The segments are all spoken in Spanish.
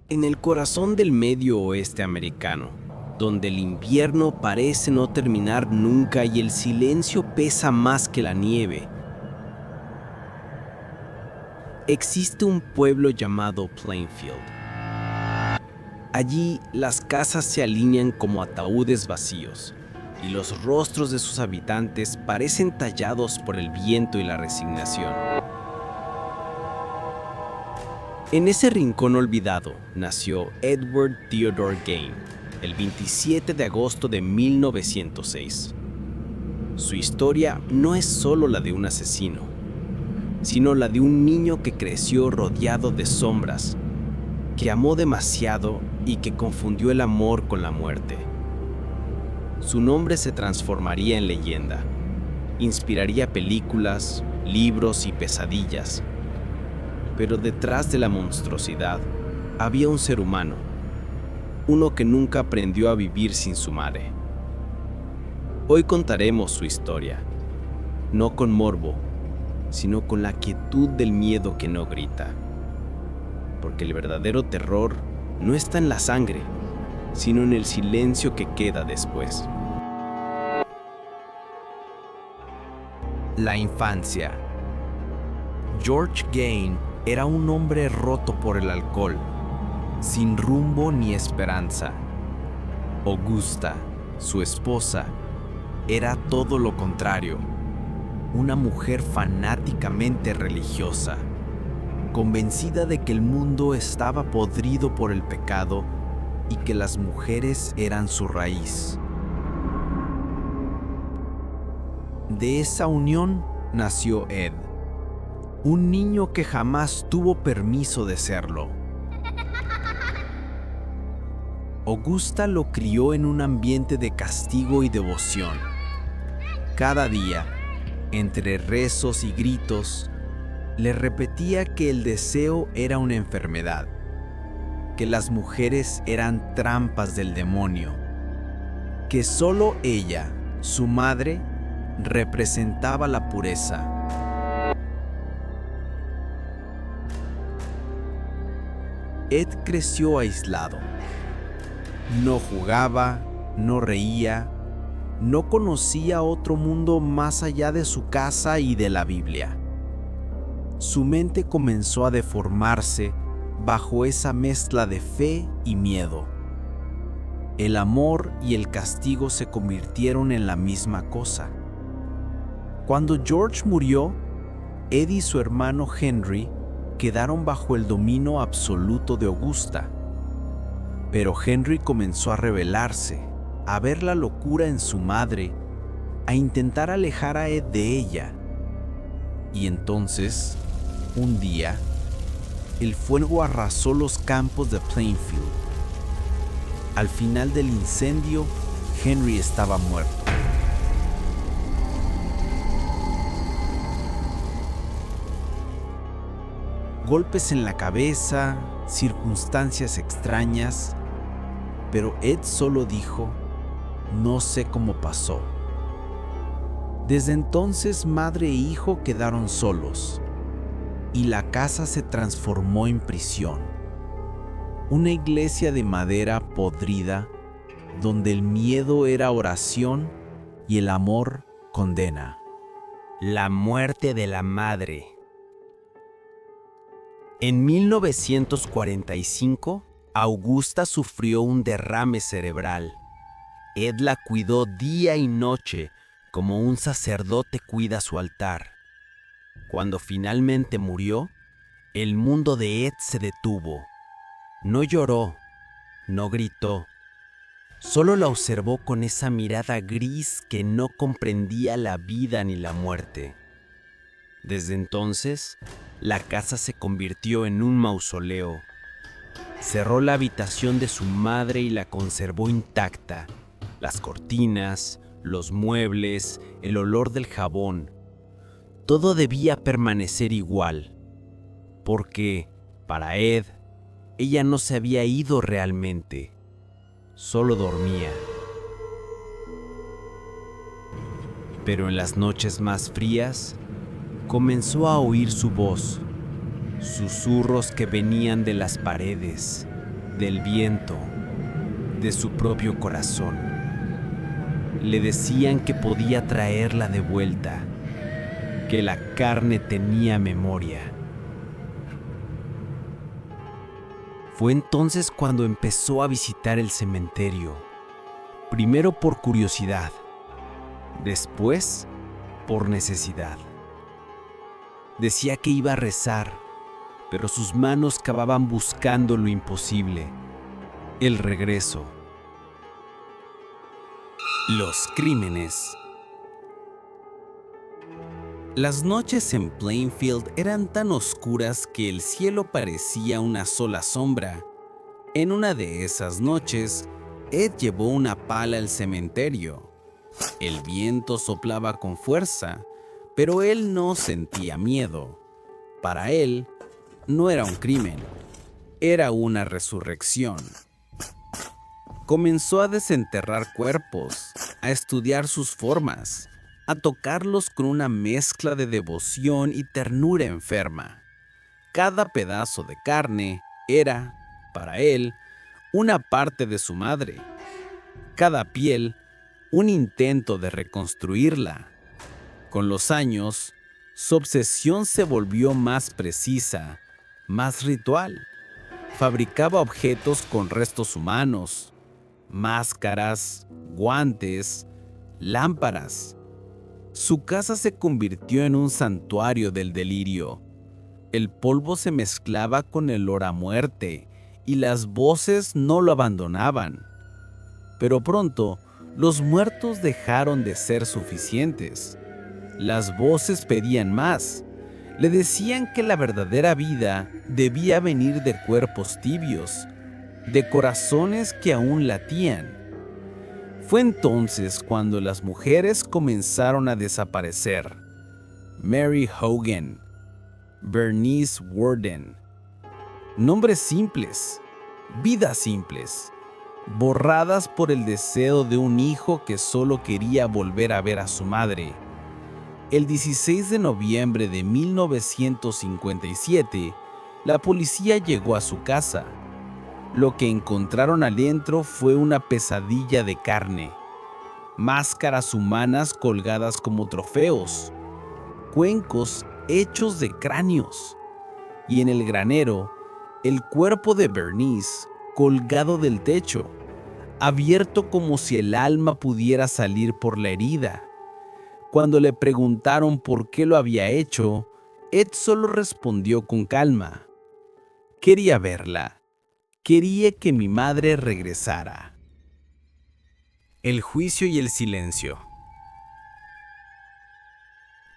En el corazón del medio oeste americano, donde el invierno parece no terminar nunca y el silencio pesa más que la nieve, existe un pueblo llamado Plainfield. Allí las casas se alinean como ataúdes vacíos y los rostros de sus habitantes parecen tallados por el viento y la resignación. En ese rincón olvidado nació Edward Theodore Gain el 27 de agosto de 1906. Su historia no es solo la de un asesino, sino la de un niño que creció rodeado de sombras, que amó demasiado y que confundió el amor con la muerte. Su nombre se transformaría en leyenda, inspiraría películas, libros y pesadillas. Pero detrás de la monstruosidad había un ser humano, uno que nunca aprendió a vivir sin su madre. Hoy contaremos su historia, no con morbo, sino con la quietud del miedo que no grita. Porque el verdadero terror no está en la sangre, sino en el silencio que queda después. La infancia. George Gain era un hombre roto por el alcohol, sin rumbo ni esperanza. Augusta, su esposa, era todo lo contrario, una mujer fanáticamente religiosa, convencida de que el mundo estaba podrido por el pecado y que las mujeres eran su raíz. De esa unión nació Ed, un niño que jamás tuvo permiso de serlo. Augusta lo crió en un ambiente de castigo y devoción. Cada día, entre rezos y gritos, le repetía que el deseo era una enfermedad, que las mujeres eran trampas del demonio, que solo ella, su madre, representaba la pureza. Ed creció aislado. No jugaba, no reía, no conocía otro mundo más allá de su casa y de la Biblia. Su mente comenzó a deformarse bajo esa mezcla de fe y miedo. El amor y el castigo se convirtieron en la misma cosa. Cuando George murió, Ed y su hermano Henry quedaron bajo el dominio absoluto de Augusta. Pero Henry comenzó a rebelarse, a ver la locura en su madre, a intentar alejar a Ed de ella. Y entonces, un día, el fuego arrasó los campos de Plainfield. Al final del incendio, Henry estaba muerto. Golpes en la cabeza, circunstancias extrañas, pero Ed solo dijo, no sé cómo pasó. Desde entonces madre e hijo quedaron solos y la casa se transformó en prisión. Una iglesia de madera podrida donde el miedo era oración y el amor condena. La muerte de la madre. En 1945, Augusta sufrió un derrame cerebral. Ed la cuidó día y noche como un sacerdote cuida su altar. Cuando finalmente murió, el mundo de Ed se detuvo. No lloró, no gritó, solo la observó con esa mirada gris que no comprendía la vida ni la muerte. Desde entonces, la casa se convirtió en un mausoleo. Cerró la habitación de su madre y la conservó intacta. Las cortinas, los muebles, el olor del jabón. Todo debía permanecer igual, porque, para Ed, ella no se había ido realmente, solo dormía. Pero en las noches más frías, comenzó a oír su voz, susurros que venían de las paredes, del viento, de su propio corazón. Le decían que podía traerla de vuelta, que la carne tenía memoria. Fue entonces cuando empezó a visitar el cementerio, primero por curiosidad, después por necesidad. Decía que iba a rezar, pero sus manos cavaban buscando lo imposible, el regreso. Los crímenes. Las noches en Plainfield eran tan oscuras que el cielo parecía una sola sombra. En una de esas noches, Ed llevó una pala al cementerio. El viento soplaba con fuerza, pero él no sentía miedo. Para él, no era un crimen, era una resurrección. Comenzó a desenterrar cuerpos, a estudiar sus formas, a tocarlos con una mezcla de devoción y ternura enferma. Cada pedazo de carne era, para él, una parte de su madre. Cada piel, un intento de reconstruirla. Con los años, su obsesión se volvió más precisa, más ritual. Fabricaba objetos con restos humanos, máscaras, guantes, lámparas. Su casa se convirtió en un santuario del delirio. El polvo se mezclaba con el olor a muerte y las voces no lo abandonaban. Pero pronto, los muertos dejaron de ser suficientes. Las voces pedían más. Le decían que la verdadera vida debía venir de cuerpos tibios, de corazones que aún latían. Fue entonces cuando las mujeres comenzaron a desaparecer. Mary Hogan, Bernice Worden. Nombres simples, vidas simples, borradas por el deseo de un hijo que solo quería volver a ver a su madre. El 16 de noviembre de 1957, la policía llegó a su casa. Lo que encontraron adentro fue una pesadilla de carne, máscaras humanas colgadas como trofeos, cuencos hechos de cráneos, y en el granero, el cuerpo de Bernice colgado del techo, abierto como si el alma pudiera salir por la herida. Cuando le preguntaron por qué lo había hecho, Ed solo respondió con calma: quería verla. Quería que mi madre regresara. El juicio y el silencio.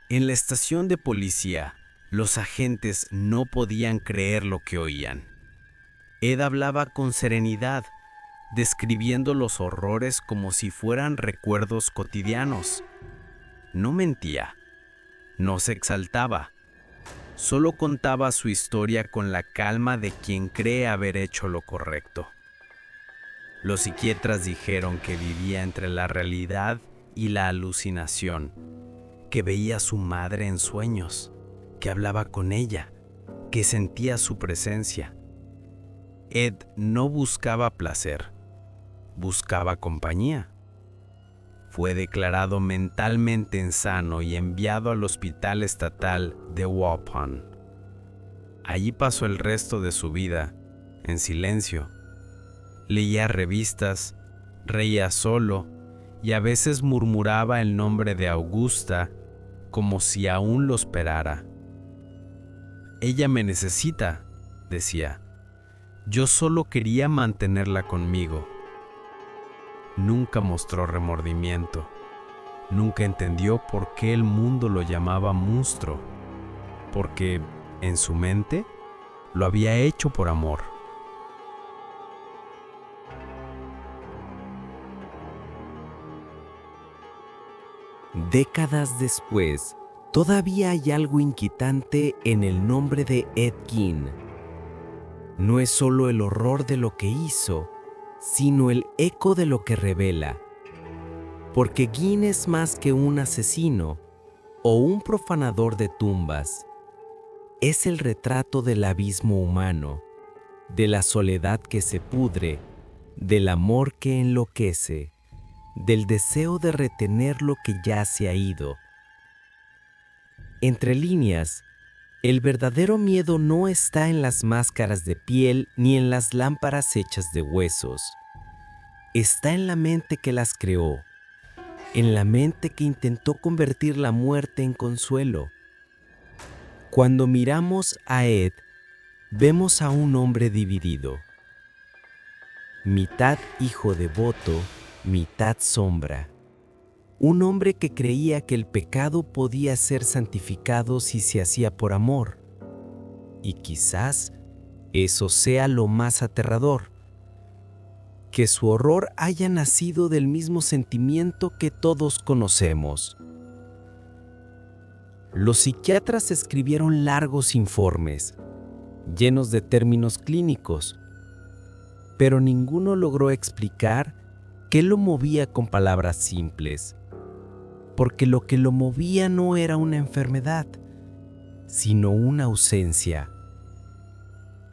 En la estación de policía, los agentes no podían creer lo que oían. Ed hablaba con serenidad, describiendo los horrores como si fueran recuerdos cotidianos. No mentía, no se exaltaba. Solo contaba su historia con la calma de quien cree haber hecho lo correcto. Los psiquiatras dijeron que vivía entre la realidad y la alucinación, que veía a su madre en sueños, que hablaba con ella, que sentía su presencia. Ed no buscaba placer, buscaba compañía. Fue declarado mentalmente insano y enviado al Hospital Estatal de Waupun. Allí pasó el resto de su vida, en silencio. Leía revistas, reía solo y a veces murmuraba el nombre de Augusta como si aún lo esperara. Ella me necesita, decía. Yo solo quería mantenerla conmigo. Nunca mostró remordimiento. Nunca entendió por qué el mundo lo llamaba monstruo. Porque, en su mente, lo había hecho por amor. Décadas después, todavía hay algo inquietante en el nombre de Ed Gein. No es solo el horror de lo que hizo, sino el eco de lo que revela. Porque Gein es más que un asesino o un profanador de tumbas. Es el retrato del abismo humano, de la soledad que se pudre, del amor que enloquece, del deseo de retener lo que ya se ha ido. Entre líneas, el verdadero miedo no está en las máscaras de piel ni en las lámparas hechas de huesos. Está en la mente que las creó, en la mente que intentó convertir la muerte en consuelo. Cuando miramos a Ed, vemos a un hombre dividido. Mitad hijo devoto, mitad sombra. Un hombre que creía que el pecado podía ser santificado si se hacía por amor. Y quizás eso sea lo más aterrador, que su horror haya nacido del mismo sentimiento que todos conocemos. Los psiquiatras escribieron largos informes, llenos de términos clínicos, pero ninguno logró explicar qué lo movía con palabras simples, porque lo que lo movía no era una enfermedad, sino una ausencia.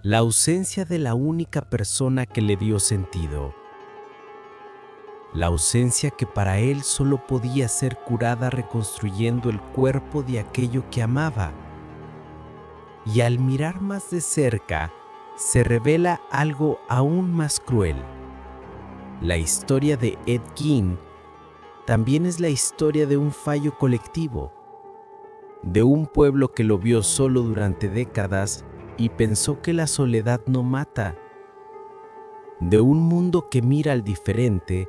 La ausencia de la única persona que le dio sentido. La ausencia que para él solo podía ser curada reconstruyendo el cuerpo de aquello que amaba. Y al mirar más de cerca, se revela algo aún más cruel. La historia de Ed Gein también es la historia de un fallo colectivo, de un pueblo que lo vio solo durante décadas y pensó que la soledad no mata, de un mundo que mira al diferente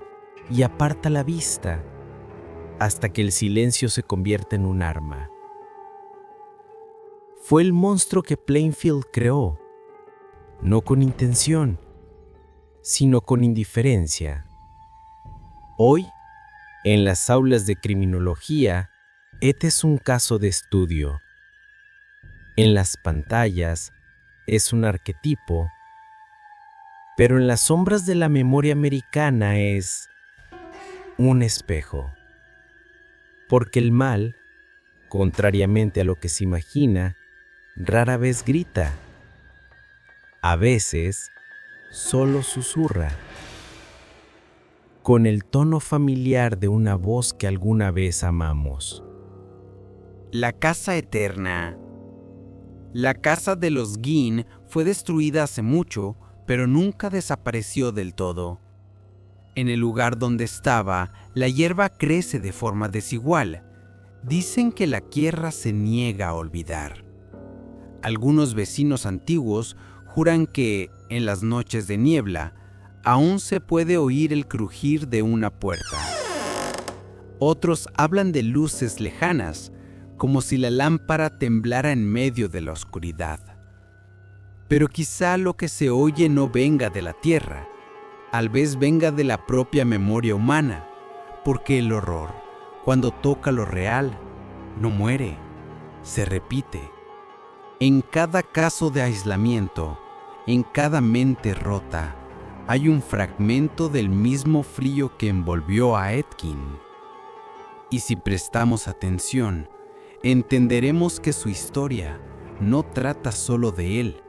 y aparta la vista, hasta que el silencio se convierte en un arma. Fue el monstruo que Plainfield creó, no con intención, sino con indiferencia. Hoy, en las aulas de criminología, Ed es un caso de estudio. En las pantallas es un arquetipo, pero en las sombras de la memoria americana es un espejo. Porque el mal, contrariamente a lo que se imagina, rara vez grita. A veces, solo susurra, con el tono familiar de una voz que alguna vez amamos. La casa eterna. La casa de los Gein fue destruida hace mucho, pero nunca desapareció del todo. En el lugar donde estaba, la hierba crece de forma desigual. Dicen que la tierra se niega a olvidar. Algunos vecinos antiguos juran que, en las noches de niebla, aún se puede oír el crujir de una puerta. Otros hablan de luces lejanas, como si la lámpara temblara en medio de la oscuridad. Pero quizá lo que se oye no venga de la tierra, tal vez venga de la propia memoria humana, porque el horror, cuando toca lo real, no muere, se repite. En cada caso de aislamiento, en cada mente rota, hay un fragmento del mismo frío que envolvió a Ed Gein. Y si prestamos atención, entenderemos que su historia no trata solo de él.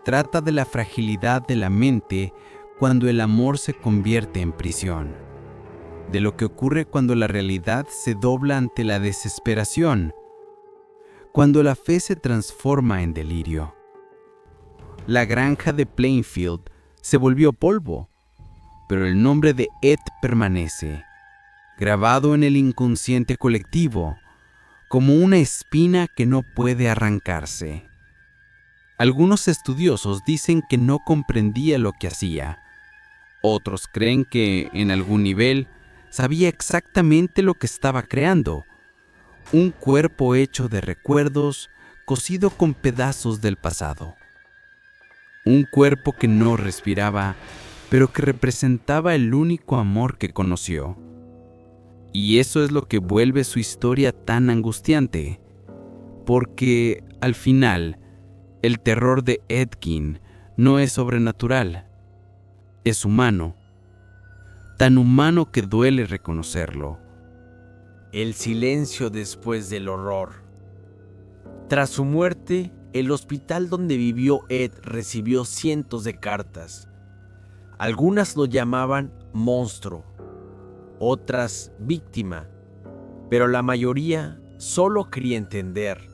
Trata de la fragilidad de la mente cuando el amor se convierte en prisión. De lo que ocurre cuando la realidad se dobla ante la desesperación. Cuando la fe se transforma en delirio. La granja de Plainfield se volvió polvo, pero el nombre de Ed permanece, grabado en el inconsciente colectivo, como una espina que no puede arrancarse. Algunos estudiosos dicen que no comprendía lo que hacía. Otros creen que, en algún nivel, sabía exactamente lo que estaba creando. Un cuerpo hecho de recuerdos, cosido con pedazos del pasado. Un cuerpo que no respiraba, pero que representaba el único amor que conoció. Y eso es lo que vuelve su historia tan angustiante, porque, al final, el terror de Ed Gein no es sobrenatural, es humano, tan humano que duele reconocerlo. El silencio después del horror. Tras su muerte, el hospital donde vivió Ed recibió cientos de cartas. Algunas lo llamaban monstruo, otras víctima, pero la mayoría solo quería entender.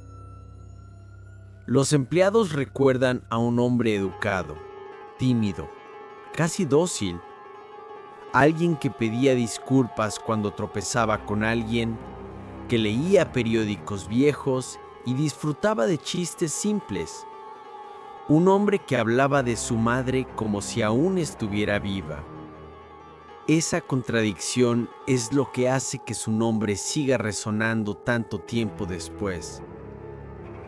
Los empleados recuerdan a un hombre educado, tímido, casi dócil, alguien que pedía disculpas cuando tropezaba con alguien, que leía periódicos viejos y disfrutaba de chistes simples. Un hombre que hablaba de su madre como si aún estuviera viva. Esa contradicción es lo que hace que su nombre siga resonando tanto tiempo después.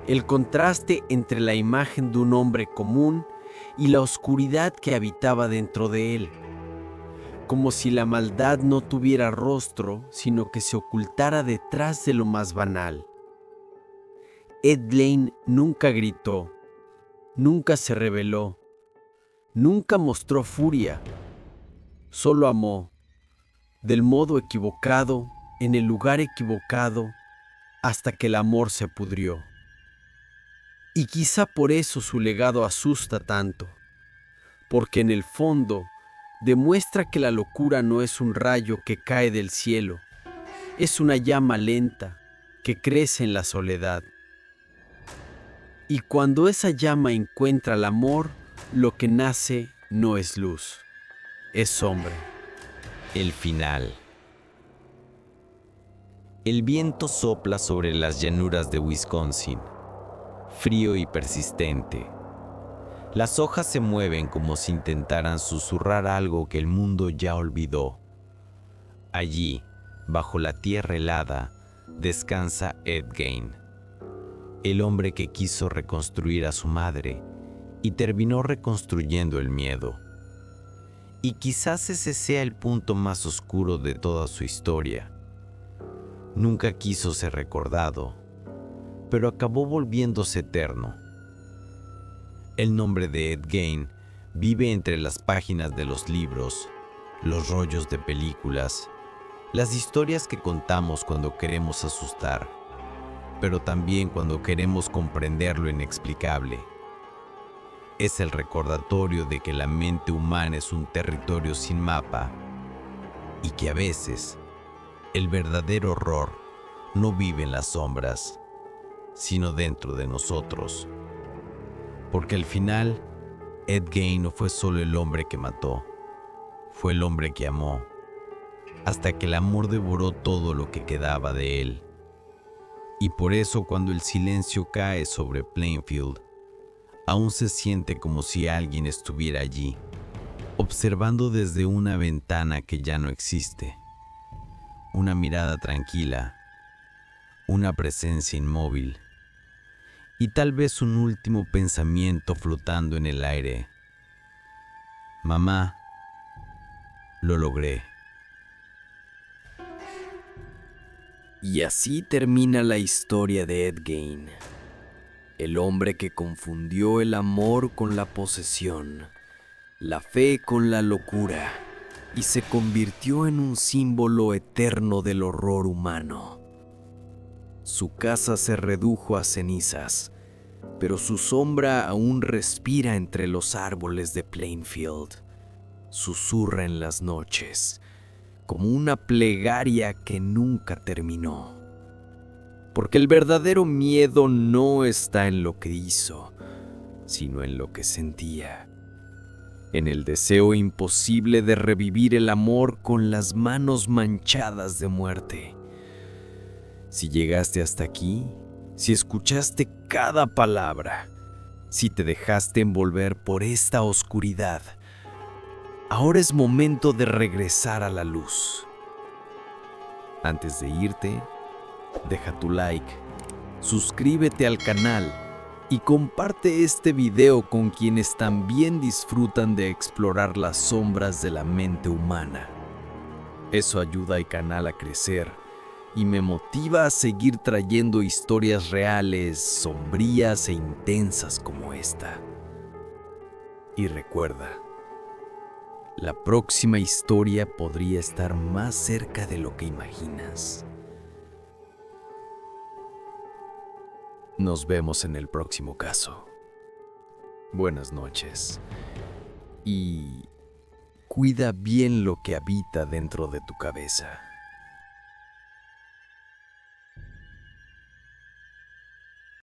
El contraste entre la imagen de un hombre común y la oscuridad que habitaba dentro de él. Como si la maldad no tuviera rostro, sino que se ocultara detrás de lo más banal. Ed Lane nunca gritó, nunca se rebeló, nunca mostró furia. Solo amó, del modo equivocado, en el lugar equivocado, hasta que el amor se pudrió. Y quizá por eso su legado asusta tanto, porque en el fondo demuestra que la locura no es un rayo que cae del cielo, es una llama lenta que crece en la soledad. Y cuando esa llama encuentra el amor, lo que nace no es luz, es sombra. El final. El viento sopla sobre las llanuras de Wisconsin, frío y persistente. Las hojas se mueven como si intentaran susurrar algo que el mundo ya olvidó. Allí, bajo la tierra helada, descansa Ed Gein, el hombre que quiso reconstruir a su madre y terminó reconstruyendo el miedo. Y quizás ese sea el punto más oscuro de toda su historia. Nunca quiso ser recordado, pero acabó volviéndose eterno. El nombre de Ed Gein vive entre las páginas de los libros, los rollos de películas, las historias que contamos cuando queremos asustar, pero también cuando queremos comprender lo inexplicable. Es el recordatorio de que la mente humana es un territorio sin mapa y que a veces el verdadero horror no vive en las sombras, sino dentro de nosotros. Porque al final, Ed Gein no fue solo el hombre que mató, fue el hombre que amó, hasta que el amor devoró todo lo que quedaba de él. Y por eso cuando el silencio cae sobre Plainfield, aún se siente como si alguien estuviera allí, observando desde una ventana que ya no existe. Una mirada tranquila, una presencia inmóvil, y tal vez un último pensamiento flotando en el aire. Mamá, lo logré. Y así termina la historia de Ed Gein, el hombre que confundió el amor con la posesión, la fe con la locura, y se convirtió en un símbolo eterno del horror humano. Su casa se redujo a cenizas, pero su sombra aún respira entre los árboles de Plainfield. Susurra en las noches, como una plegaria que nunca terminó. Porque el verdadero miedo no está en lo que hizo, sino en lo que sentía. En el deseo imposible de revivir el amor con las manos manchadas de muerte. Si llegaste hasta aquí, si escuchaste cada palabra, si te dejaste envolver por esta oscuridad, ahora es momento de regresar a la luz. Antes de irte, deja tu like, suscríbete al canal y comparte este video con quienes también disfrutan de explorar las sombras de la mente humana. Eso ayuda al canal a crecer y me motiva a seguir trayendo historias reales, sombrías e intensas como esta. Y recuerda, la próxima historia podría estar más cerca de lo que imaginas. Nos vemos en el próximo caso. Buenas noches. Y cuida bien lo que habita dentro de tu cabeza.